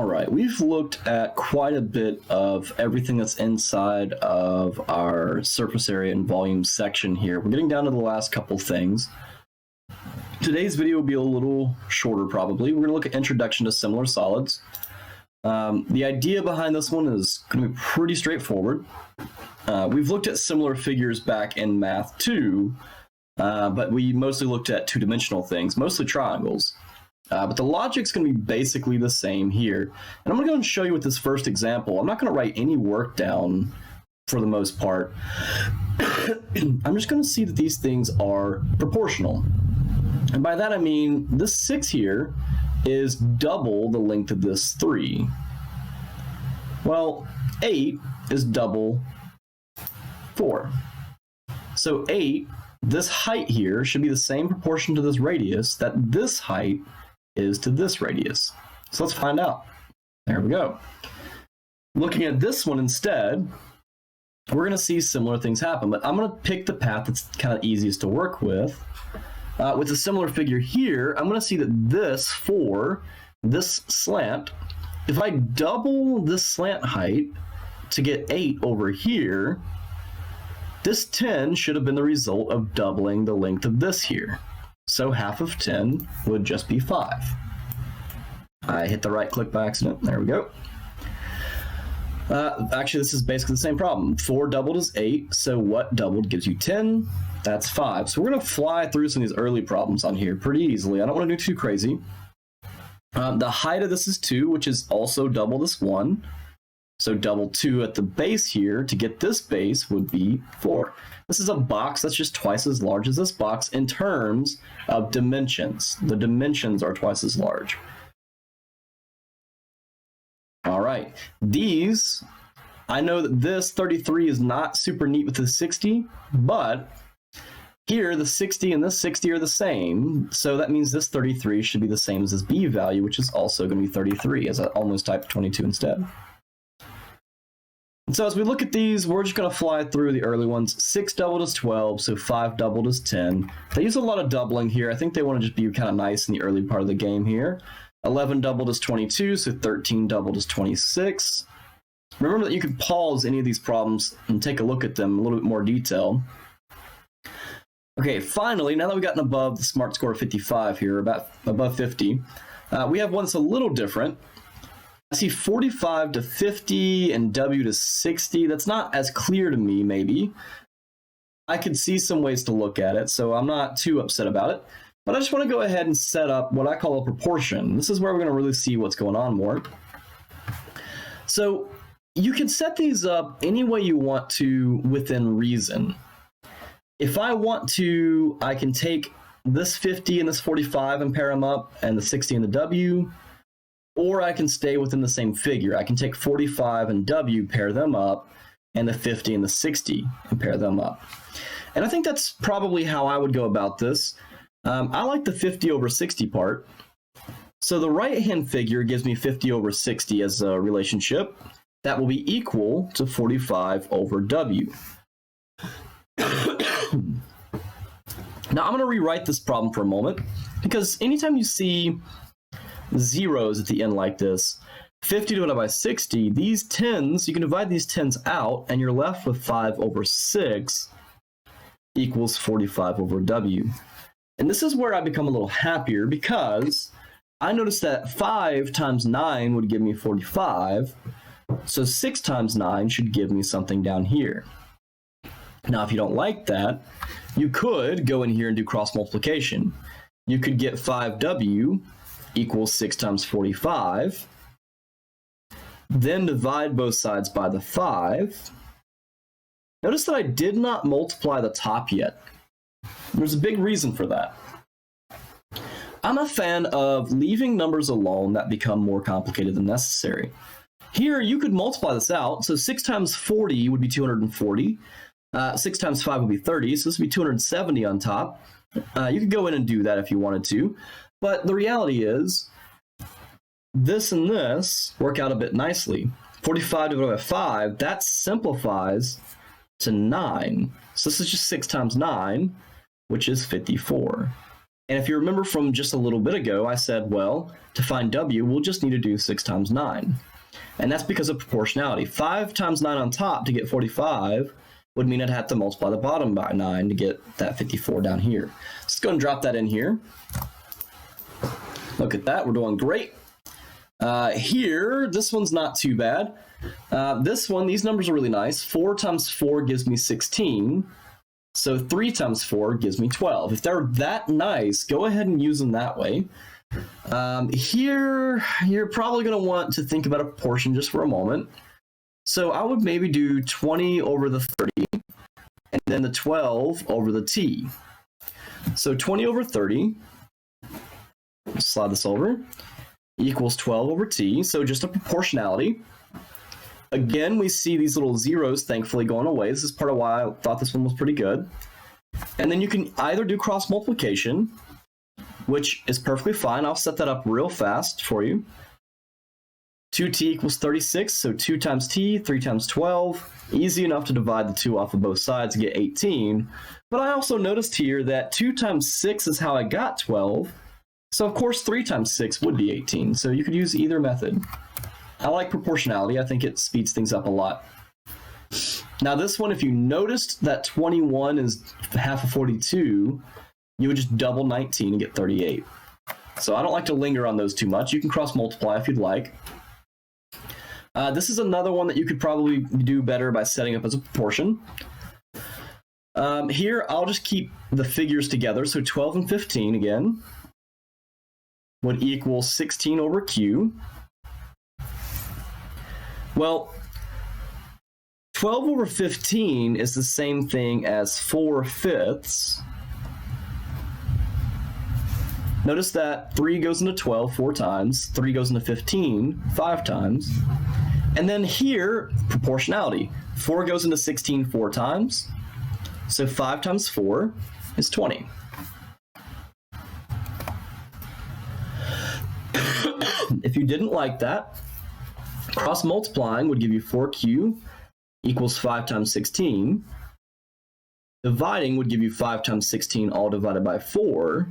All right, we've looked at quite a bit of everything that's inside of our surface area and volume section here. We're getting down to the last couple things. Today's video will be a little shorter probably. We're going to look at introduction to similar solids. The idea behind this one is going to be pretty straightforward. We've looked at similar figures back in Math 2, but we mostly looked at two-dimensional things, mostly triangles. But the logic's going to be basically the same here. And I'm going to go and show you with this first example. I'm not going to write any work down for the most part. I'm just going to see that these things are proportional. And by that I mean this 6 here is double the length of this 3. Well, 8 is double 4. So 8, this height here should be the same proportion to this radius that this height is to this radius. So let's find out. There we go. Looking at this one instead, we're going to see similar things happen, but I'm going to pick the path that's kind of easiest to work with. With a similar figure here, I'm going to see that this 4, this slant, if I double this slant height to get 8 over here, this 10 should have been the result of doubling the length of this here. So half of 10 would just be 5. I hit the right click by accident. There we go. Actually, this is basically the same problem. 4 doubled is 8, so what doubled gives you 10? That's 5. So we're going to fly through some of these early problems on here pretty easily. I don't want to do too crazy. The height of this is 2, which is also double this 1. So double 2 at the base here to get this base would be 4. This is a box that's just twice as large as this box in terms of dimensions. The dimensions are twice as large. All right, these, I know that this 33 is not super neat with the 60, but here the 60 and this 60 are the same, so that means this 33 should be the same as this B value, which is also going to be 33, as I almost typed 22 instead. And so as we look at these, we're just going to fly through the early ones. 6 doubled is 12, so 5 doubled is 10. They use a lot of doubling here. I think they want to just be kind of nice in the early part of the game here. 11 doubled is 22, so 13 doubled is 26. Remember that you can pause any of these problems and take a look at them in a little bit more detail. Okay, finally, now that we've gotten above the SMART score of 55 here, about above 50, we have one that's a little different. I see 45 to 50 and W to 60. That's not as clear to me, maybe. I could see some ways to look at it, so I'm not too upset about it. But I just want to go ahead and set up what I call a proportion. This is where we're going to really see what's going on more. So you can set these up any way you want to within reason. If I want to, I can take this 50 and this 45 and pair them up, and the 60 and the W. Or I can stay within the same figure. I can take 45 and W, pair them up, and the 50 and the 60 and pair them up. And I think that's probably how I would go about this. I like the 50 over 60 part. So the right-hand figure gives me 50 over 60 as a relationship. That will be equal to 45 over W. Now I'm going to rewrite this problem for a moment, because anytime you see zeros at the end like this, 50 divided by 60, these 10s, you can divide these 10s out, and you're left with 5 over 6 equals 45 over W. And this is where I become a little happier, because I noticed that 5 times 9 would give me 45, so 6 times 9 should give me something down here. Now, if you don't like that, you could go in here and do cross multiplication. You could get 5W equals 6 times 45, then divide both sides by the 5. Notice that I did not multiply the top yet. There's a big reason for that. I'm a fan of leaving numbers alone that become more complicated than necessary. Here, you could multiply this out, so 6 times 40 would be 240. 6 times 5 would be 30, so this would be 270 on top. You could go in and do that if you wanted to. But the reality is, this and this work out a bit nicely. 45 divided by 5, that simplifies to 9. So this is just 6 times 9, which is 54. And if you remember from just a little bit ago, I said, well, to find W, we'll just need to do 6 times 9. And that's because of proportionality. 5 times 9 on top to get 45 would mean I'd have to multiply the bottom by 9 to get that 54 down here. Let's go and drop that in here. Look at that, we're doing great. Here, this one's not too bad. This one, these numbers are really nice. 4 times 4 gives me 16. So 3 times 4 gives me 12. If they're that nice, go ahead and use them that way. Here, you're probably going to want to think about a proportion just for a moment. So I would maybe do 20 over the 30, and then the 12 over the t. So 20 over 30, slide this over, equals 12 over t, so just a proportionality. Again, we see these little zeros thankfully going away. This is part of why I thought this one was pretty good. And then you can either do cross multiplication, which is perfectly fine. I'll set that up real fast for you. 2t equals 36, so 2 times t, 3 times 12. Easy enough to divide the 2 off of both sides to get 18. But I also noticed here that 2 times 6 is how I got 12. So of course 3 times 6 would be 18. So you could use either method. I like proportionality. I think it speeds things up a lot. Now this one, if you noticed that 21 is half of 42, you would just double 19 and get 38. So I don't like to linger on those too much. You can cross multiply if you'd like. This is another one that you could probably do better by setting up as a proportion. Here, I'll just keep the figures together. So 12 and 15 again would equal 16 over q. Well, 12 over 15 is the same thing as 4/5. Notice that 3 goes into 12 4 times, 3 goes into 15 5 times. And then here, proportionality. 4 goes into 16 4 times, so 5 times 4 is 20. If you didn't like that, cross multiplying would give you 4q equals 5 times 16. Dividing would give you 5 times 16 all divided by 4.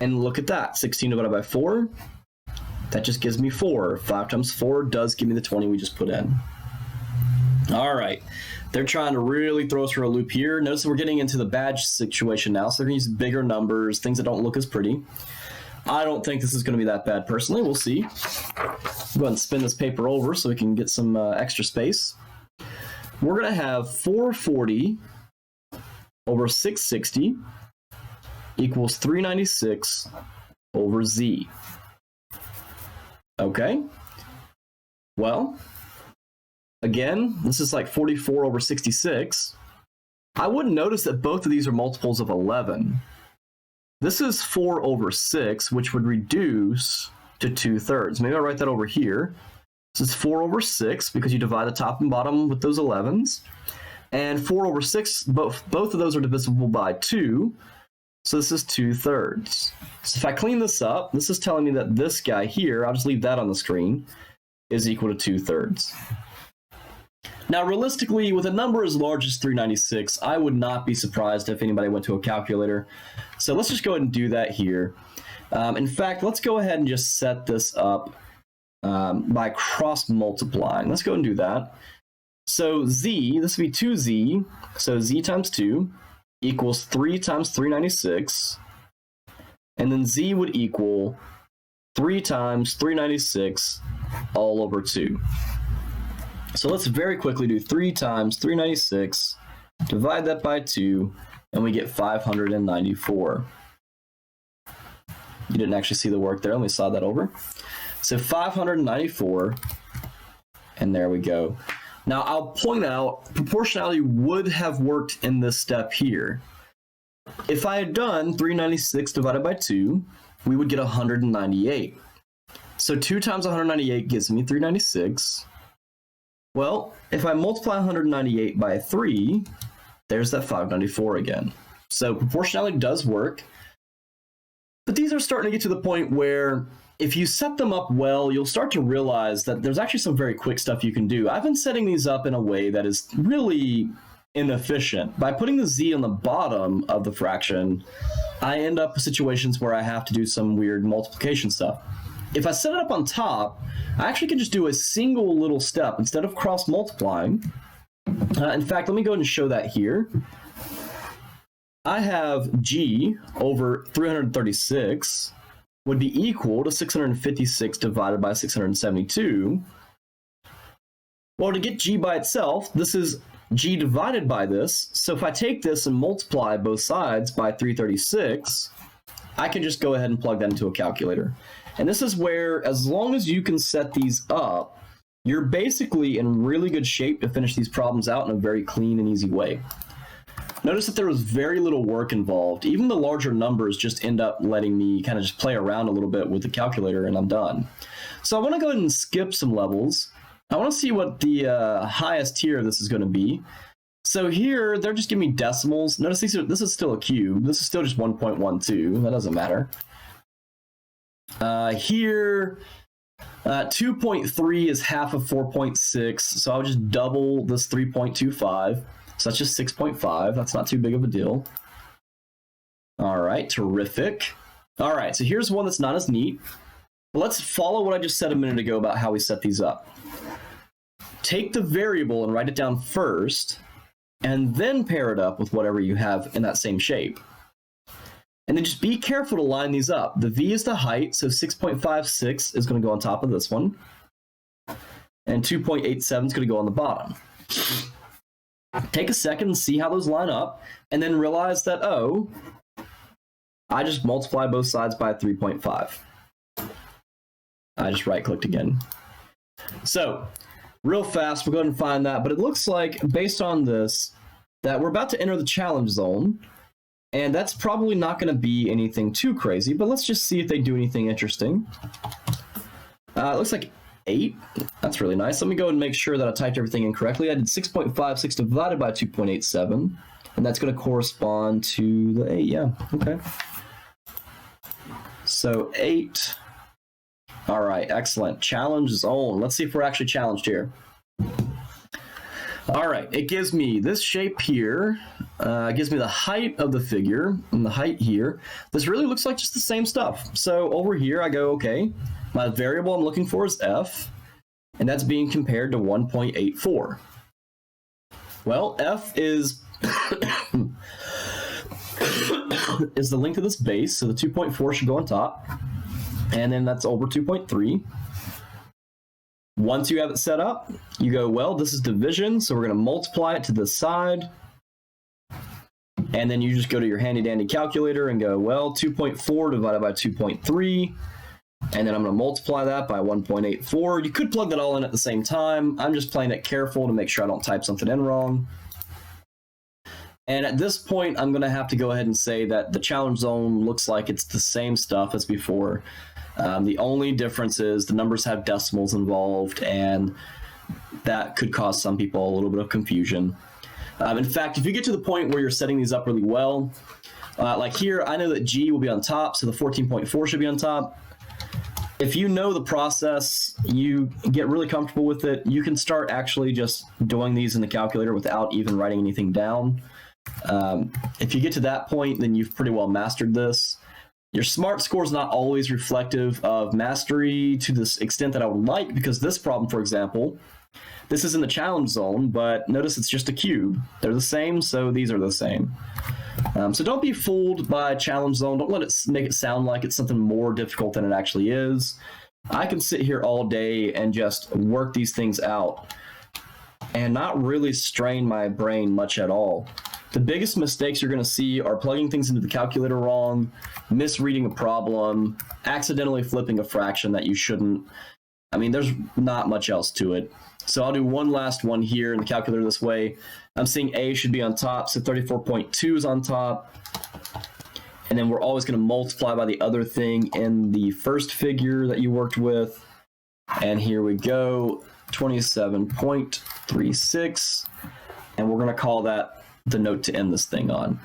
And look at that, 16 divided by 4, that just gives me 4. 5 times 4 does give me the 20 we just put in. All right, they're trying to really throw us for a loop here. Notice that we're getting into the badge situation now, so they're going to use bigger numbers, things that don't look as pretty. I don't think this is going to be that bad personally. We'll see. Go ahead and spin this paper over so we can get some extra space. We're going to have 440 over 660 equals 396 over z. Okay. Well, again, this is like 44 over 66. I wouldn't notice that both of these are multiples of 11. This is 4 over 6, which would reduce to 2/3. Maybe I'll write that over here. This is 4 over 6 because you divide the top and bottom with those 11s. And 4 over 6, both of those are divisible by 2. So this is 2/3. So if I clean this up, this is telling me that this guy here, I'll just leave that on the screen, is equal to 2/3. Now, realistically, with a number as large as 396, I would not be surprised if anybody went to a calculator. So let's just go ahead and do that here. In fact, let's go ahead and just set this up by cross multiplying. Let's go and do that. So z, this would be 2z, so z times 2 equals 3 times 396, and then z would equal 3 times 396 all over 2. So let's very quickly do 3 times 396, divide that by 2, and we get 594. You didn't actually see the work there. Let me slide that over. So 594, and there we go. Now, I'll point out, proportionality would have worked in this step here. If I had done 396 divided by 2, we would get 198. So 2 times 198 gives me 396. Well, if I multiply 198 by 3, there's that 594 again. So proportionality does work. But these are starting to get to the point where if you set them up well, you'll start to realize that there's actually some very quick stuff you can do. I've been setting these up in a way that is really inefficient. By putting the z on the bottom of the fraction, I end up with situations where I have to do some weird multiplication stuff. If I set it up on top, I actually can just do a single little step instead of cross multiplying. In fact, let me go ahead and show that here. I have g over 336 would be equal to 656 divided by 672. Well, to get g by itself, this is g divided by this. So if I take this and multiply both sides by 336, I can just go ahead and plug that into a calculator. And this is where, as long as you can set these up, you're basically in really good shape to finish these problems out in a very clean and easy way. Notice that there was very little work involved. Even the larger numbers just end up letting me kind of just play around a little bit with the calculator and I'm done. So I want to go ahead and skip some levels. I want to see what the highest tier of this is going to be. So here, they're just giving me decimals. Notice this is still a cube. This is still just 1.12. That doesn't matter. Here, 2.3 is half of 4.6. So I'll just double this 3.25. So that's just 6.5. That's not too big of a deal. All right, terrific. All right, so here's one that's not as neat. Let's follow what I just said a minute ago about how we set these up. Take the variable and write it down first, and then pair it up with whatever you have in that same shape. And then just be careful to line these up. The v is the height, so 6.56 is going to go on top of this one. And 2.87 is going to go on the bottom. Take a second and see how those line up, and then realize that, oh, I just multiply both sides by 3.5. I just right-clicked again. So, real fast, we'll go ahead and find that, but it looks like, based on this, that we're about to enter the challenge zone, and that's probably not going to be anything too crazy, but let's just see if they do anything interesting. It looks like 8. That's really nice. Let me go and make sure that I typed everything in correctly. I did 6.56 divided by 2.87, and that's going to correspond to the 8. Yeah, okay. So 8. All right, excellent. Challenge zone. Let's see if we're actually challenged here. All right, it gives me this shape here. It gives me the height of the figure and the height here. This really looks like just the same stuff. So over here, I go, okay, my variable I'm looking for is f, and that's being compared to 1.84. Well, f is is the length of this base, so the 2.4 should go on top, and then that's over 2.3. Once you have it set up, you go, well, this is division, so we're going to multiply it to this side. And then you just go to your handy-dandy calculator and go, well, 2.4 divided by 2.3. And then I'm going to multiply that by 1.84. You could plug that all in at the same time. I'm just playing it careful to make sure I don't type something in wrong. And at this point, I'm going to have to go ahead and say that the challenge zone looks like it's the same stuff as before. The only difference is the numbers have decimals involved, and that could cause some people a little bit of confusion. In fact, if you get to the point where you're setting these up really well, like here, I know that G will be on top, so the 14.4 should be on top. If you know the process, you get really comfortable with it, you can start actually just doing these in the calculator without even writing anything down. If you get to that point, then you've pretty well mastered this. Your SMART score is not always reflective of mastery to this extent that I would like, because this problem, for example, this is in the challenge zone, but notice it's just a cube. They're the same, so these are the same. So don't be fooled by challenge zone. Don't let it make it sound like it's something more difficult than it actually is. I can sit here all day and just work these things out and not really strain my brain much at all. The biggest mistakes you're going to see are plugging things into the calculator wrong, misreading a problem, accidentally flipping a fraction that you shouldn't. I mean, there's not much else to it. So I'll do one last one here in the calculator this way. I'm seeing A should be on top, so 34.2 is on top. And then we're always going to multiply by the other thing in the first figure that you worked with. And here we go, 27.36. And we're going to call that the note to end this thing on.